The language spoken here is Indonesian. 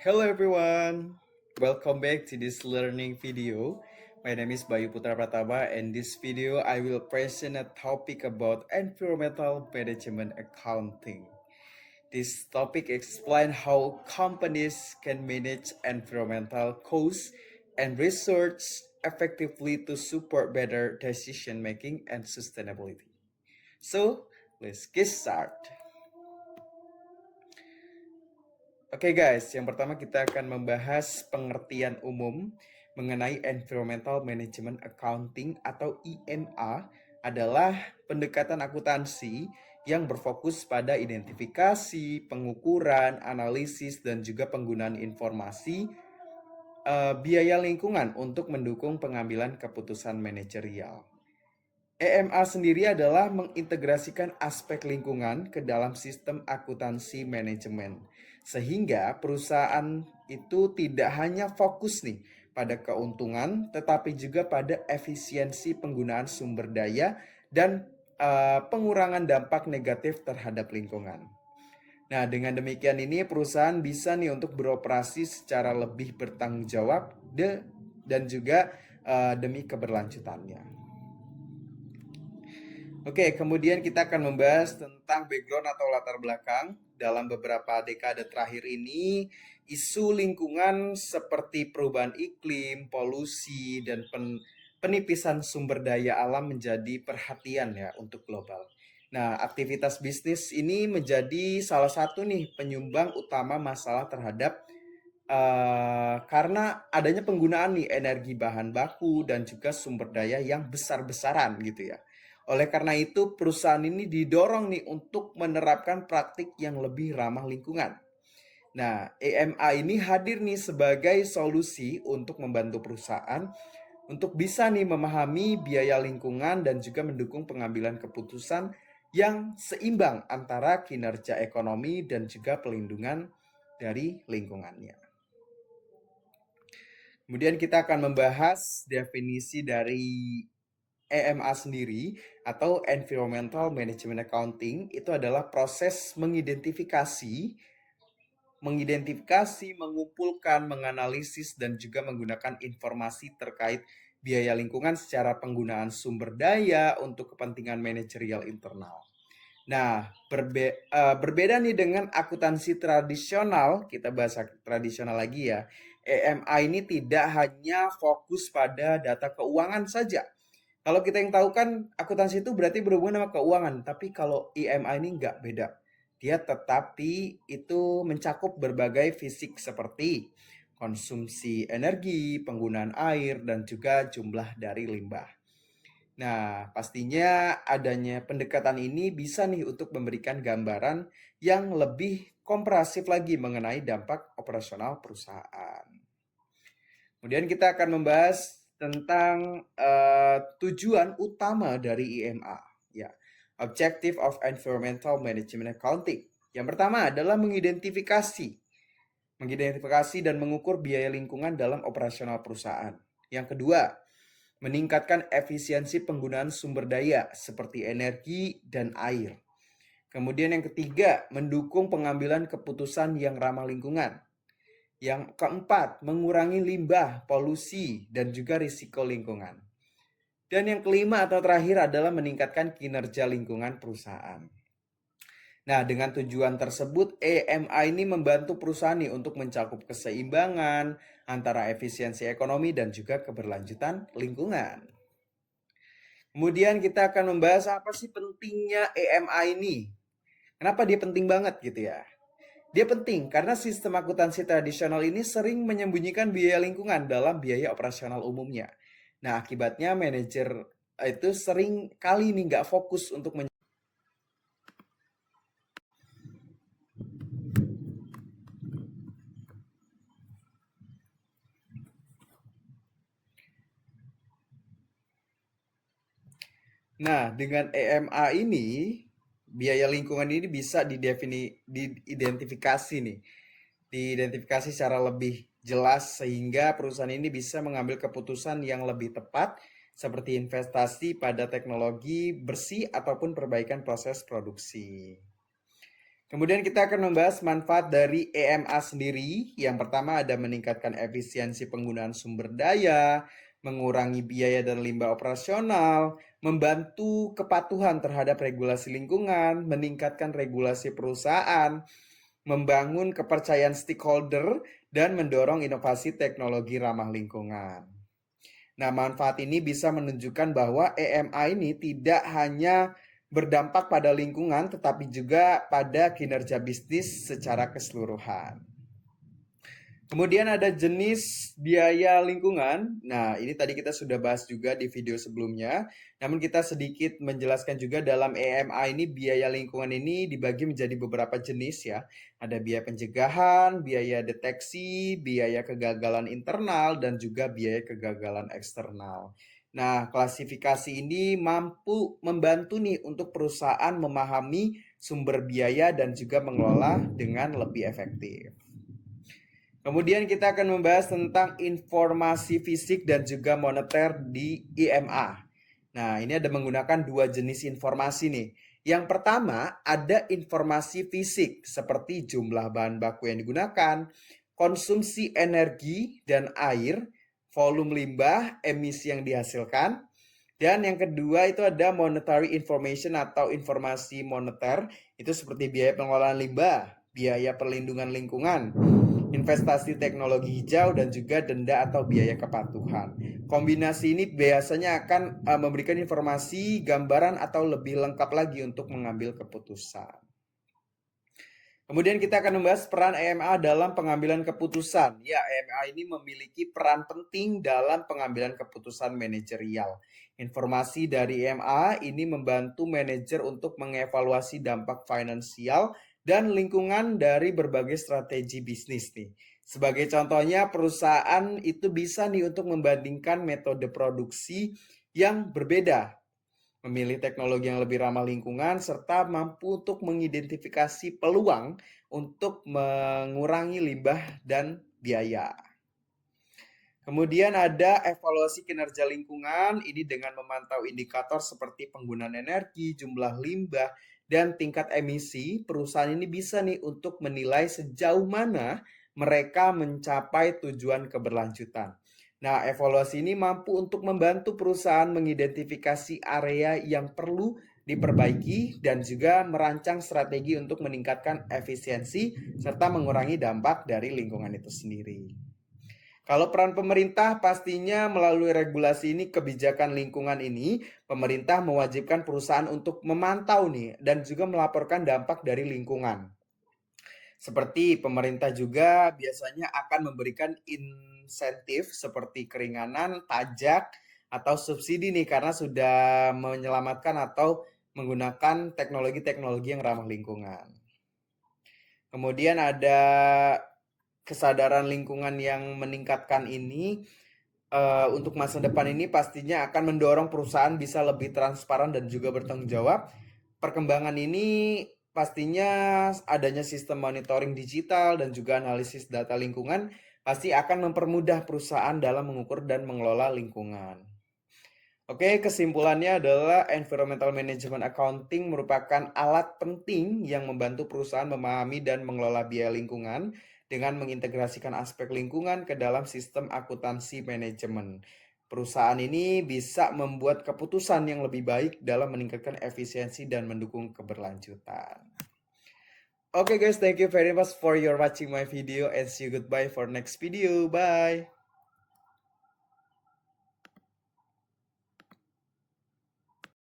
Hello everyone, welcome back to this learning video. My name is Bayu Putra Pratama and this video I will present a topic about environmental management accounting. This topic explains how companies can manage environmental costs and research effectively to support better decision making and sustainability. So, let's get started. Oke guys, yang pertama kita akan membahas pengertian umum mengenai Environmental Management Accounting atau EMA adalah pendekatan akuntansi yang berfokus pada identifikasi, pengukuran, analisis, dan juga penggunaan informasi biaya lingkungan untuk mendukung pengambilan keputusan manajerial. EMA sendiri adalah mengintegrasikan aspek lingkungan ke dalam sistem akuntansi manajemen. Sehingga perusahaan itu tidak hanya fokus nih pada keuntungan, tetapi juga pada efisiensi penggunaan sumber daya dan pengurangan dampak negatif terhadap lingkungan. Nah, dengan demikian ini perusahaan bisa nih untuk beroperasi secara lebih bertanggung jawab dan juga demi keberlanjutannya. Oke, kemudian kita akan membahas tentang background atau latar belakang. Dalam beberapa dekade terakhir ini, isu lingkungan seperti perubahan iklim, polusi, dan penipisan sumber daya alam menjadi perhatian ya untuk global. Nah, aktivitas bisnis ini menjadi salah satu nih penyumbang utama masalah terhadap karena adanya penggunaan nih energi bahan baku dan juga sumber daya yang besar-besaran gitu ya. Oleh karena itu, perusahaan ini didorong nih untuk menerapkan praktik yang lebih ramah lingkungan. Nah, EMA ini hadir nih sebagai solusi untuk membantu perusahaan untuk bisa nih memahami biaya lingkungan dan juga mendukung pengambilan keputusan yang seimbang antara kinerja ekonomi dan juga pelindungan dari lingkungannya. Kemudian kita akan membahas definisi dari EMA sendiri atau Environmental Management Accounting. Itu adalah proses mengidentifikasi, mengumpulkan, menganalisis, dan juga menggunakan informasi terkait biaya lingkungan secara penggunaan sumber daya untuk kepentingan manajerial internal. Nah, berbeda nih dengan akuntansi tradisional, kita bahas tradisional lagi ya. EMA ini tidak hanya fokus pada data keuangan saja. Kalau kita yang tahu kan akuntansi itu berarti berhubungan sama keuangan, tapi kalau EMA ini nggak beda. Dia tetapi itu mencakup berbagai fisik seperti konsumsi energi, penggunaan air, dan juga jumlah dari limbah. Nah, pastinya adanya pendekatan ini bisa nih untuk memberikan gambaran yang lebih komprehensif lagi mengenai dampak operasional perusahaan. Kemudian kita akan membahas tentang tujuan utama dari EMA, ya, Objective of Environmental Management Accounting. Yang pertama adalah mengidentifikasi dan mengukur biaya lingkungan dalam operasional perusahaan. Yang kedua, meningkatkan efisiensi penggunaan sumber daya seperti energi dan air. Kemudian yang ketiga, mendukung pengambilan keputusan yang ramah lingkungan. Yang keempat, mengurangi limbah, polusi, dan juga risiko lingkungan. Dan yang kelima atau terakhir adalah meningkatkan kinerja lingkungan perusahaan. Nah, dengan tujuan tersebut, EMA ini membantu perusahaan nih untuk mencakup keseimbangan antara efisiensi ekonomi dan juga keberlanjutan lingkungan. Kemudian kita akan membahas apa sih pentingnya EMA ini. Kenapa dia penting banget gitu ya? Dia penting karena sistem akuntansi tradisional ini sering menyembunyikan biaya lingkungan dalam biaya operasional umumnya. Nah, akibatnya manajer itu sering kali nih nggak fokus untuk Nah, dengan EMA ini, biaya lingkungan ini bisa diidentifikasi nih. Diidentifikasi secara lebih jelas sehingga perusahaan ini bisa mengambil keputusan yang lebih tepat seperti investasi pada teknologi bersih ataupun perbaikan proses produksi. Kemudian kita akan membahas manfaat dari EMA sendiri. Yang pertama ada meningkatkan efisiensi penggunaan sumber daya, mengurangi biaya dan limbah operasional, membantu kepatuhan terhadap regulasi lingkungan, meningkatkan regulasi perusahaan, membangun kepercayaan stakeholder, dan mendorong inovasi teknologi ramah lingkungan. Nah, manfaat ini bisa menunjukkan bahwa EMA ini tidak hanya berdampak pada lingkungan, tetapi juga pada kinerja bisnis secara keseluruhan. Kemudian ada jenis biaya lingkungan. Nah, ini tadi kita sudah bahas juga di video sebelumnya. Namun kita sedikit menjelaskan juga dalam EMA ini biaya lingkungan ini dibagi menjadi beberapa jenis ya. Ada biaya pencegahan, biaya deteksi, biaya kegagalan internal, dan juga biaya kegagalan eksternal. Nah, klasifikasi ini mampu membantu nih untuk perusahaan memahami sumber biaya dan juga mengelola dengan lebih efektif. Kemudian kita akan membahas tentang informasi fisik dan juga moneter di IMA. Nah, ini ada menggunakan dua jenis informasi nih. Yang pertama, ada informasi fisik seperti jumlah bahan baku yang digunakan, konsumsi energi dan air, volume limbah, emisi yang dihasilkan. Dan yang kedua itu ada monetary information atau informasi moneter. Itu seperti biaya pengelolaan limbah, biaya perlindungan lingkungan, investasi teknologi hijau, dan juga denda atau biaya kepatuhan. Kombinasi ini biasanya akan memberikan informasi, gambaran, atau lebih lengkap lagi untuk mengambil keputusan. Kemudian kita akan membahas peran EMA dalam pengambilan keputusan. Ya, EMA ini memiliki peran penting dalam pengambilan keputusan manajerial. Informasi dari EMA ini membantu manajer untuk mengevaluasi dampak finansial dan lingkungan dari berbagai strategi bisnis nih. Sebagai contohnya, perusahaan itu bisa nih untuk membandingkan metode produksi yang berbeda, memilih teknologi yang lebih ramah lingkungan, serta mampu untuk mengidentifikasi peluang untuk mengurangi limbah dan biaya. Kemudian ada evaluasi kinerja lingkungan, ini dengan memantau indikator seperti penggunaan energi, jumlah limbah, dan tingkat emisi. Perusahaan ini bisa nih untuk menilai sejauh mana mereka mencapai tujuan keberlanjutan. Nah, evaluasi ini mampu untuk membantu perusahaan mengidentifikasi area yang perlu diperbaiki dan juga merancang strategi untuk meningkatkan efisiensi serta mengurangi dampak dari lingkungan itu sendiri. Kalau peran pemerintah pastinya melalui regulasi ini, kebijakan lingkungan ini, pemerintah mewajibkan perusahaan untuk memantau nih dan juga melaporkan dampak dari lingkungan. Seperti pemerintah juga biasanya akan memberikan insentif seperti keringanan, pajak, atau subsidi nih karena sudah menyelamatkan atau menggunakan teknologi-teknologi yang ramah lingkungan. Kemudian ada kesadaran lingkungan yang meningkatkan ini untuk masa depan ini pastinya akan mendorong perusahaan bisa lebih transparan dan juga bertanggung jawab. Perkembangan ini pastinya adanya sistem monitoring digital dan juga analisis data lingkungan pasti akan mempermudah perusahaan dalam mengukur dan mengelola lingkungan. Oke, kesimpulannya adalah environmental management accounting merupakan alat penting yang membantu perusahaan memahami dan mengelola biaya lingkungan dengan mengintegrasikan aspek lingkungan ke dalam sistem akuntansi manajemen. Perusahaan ini bisa membuat keputusan yang lebih baik dalam meningkatkan efisiensi dan mendukung keberlanjutan. Oke guys, thank you very much for your watching my video and see you goodbye for next video. Bye.